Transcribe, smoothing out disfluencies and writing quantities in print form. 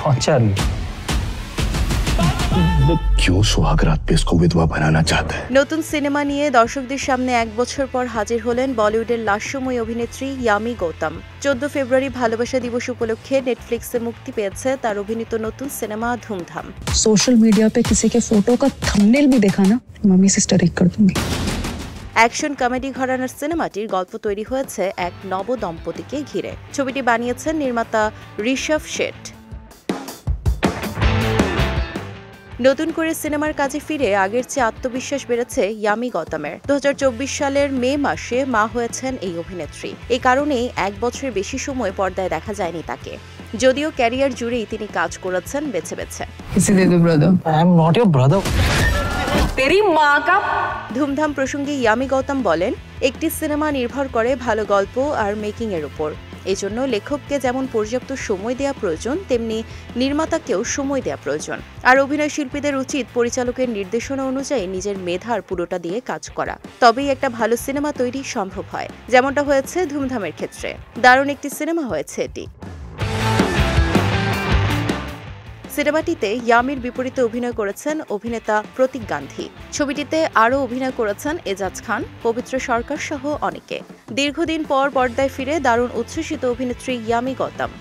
कौन सा रही क्यों सुहागरात पे इसको विधवा बनाना चाहता है। নতুন সিনেমা নিয়ে দর্শকদের সামনে এক বছর পর হাজির হলেন বলিউডের লাস্যময়ী অভিনেত্রী ইয়ামি গৌতম। 14 ফেব্রুয়ারি ভালোবাসা দিবস উপলক্ষে নেটফ্লিক্সে মুক্তি পেয়েছে তার অভিনীত নতুন সিনেমা ধুমধাম। सोशल मीडिया पे किसी के फोटो का थंबनेल भी देखा ना, मम्मी से स्ट्राइक कर दूंगी। অ্যাকশন কমেডি ঘরানার সিনেমাটির গল্প তৈরি হয়েছে এক নব দম্পতিকে ঘিরে। ছবিটি বানিয়েছেন নির্মাতা ঋষভ শেঠ। নতুন করে সিনেমার কাজে ফিরে আগের চেয়ে আত্মবিশ্বাস বেড়েছে ইয়ামি গৌতমের। 2024 সালের মে মাসে মা হয়েছেন এই অভিনেত্রী। এই কারণেই এক বছরের বেশি সময় পর্দায় দেখা যায়নি তাকে, যদিও ক্যারিয়ার জুড়েই তিনি কাজ করেছেন বেছে বেছে। I am not your brother. ধুমধাম প্রসঙ্গে ইয়ামি গৌতম বলেন, একটি সিনেমা নির্ভর করে ভালো গল্প আর মেকিং এর উপর। এজন্য লেখককে যেমন পর্যাপ্ত সময় দেওয়া প্রয়োজন, তেমনি নির্মাতাকেও সময় দেওয়া প্রয়োজন। আর অভিনয় শিল্পীদের উচিত পরিচালকের নির্দেশনা অনুযায়ী নিজের মেধার পুরোটা দিয়ে কাজ করা, তবেই একটা ভালো সিনেমা তৈরি সম্ভব হয়, যেমনটা হয়েছে ধুমধামের ক্ষেত্রে। দারুণ একটি সিনেমা হয়েছে এটি। সিনেমাটিতে ইয়ামির বিপরীতে অভিনয় করেছেন অভিনেতা প্রতীক গান্ধী। ছবিটিতে আরও অভিনয় করেছেন এজাজ খান, পবিত্র সরকার সহ অনেকে। দীর্ঘদিন পর পর্দায় ফিরে দারুণ উচ্ছ্বসিত অভিনেত্রী ইয়ামি গৌতম।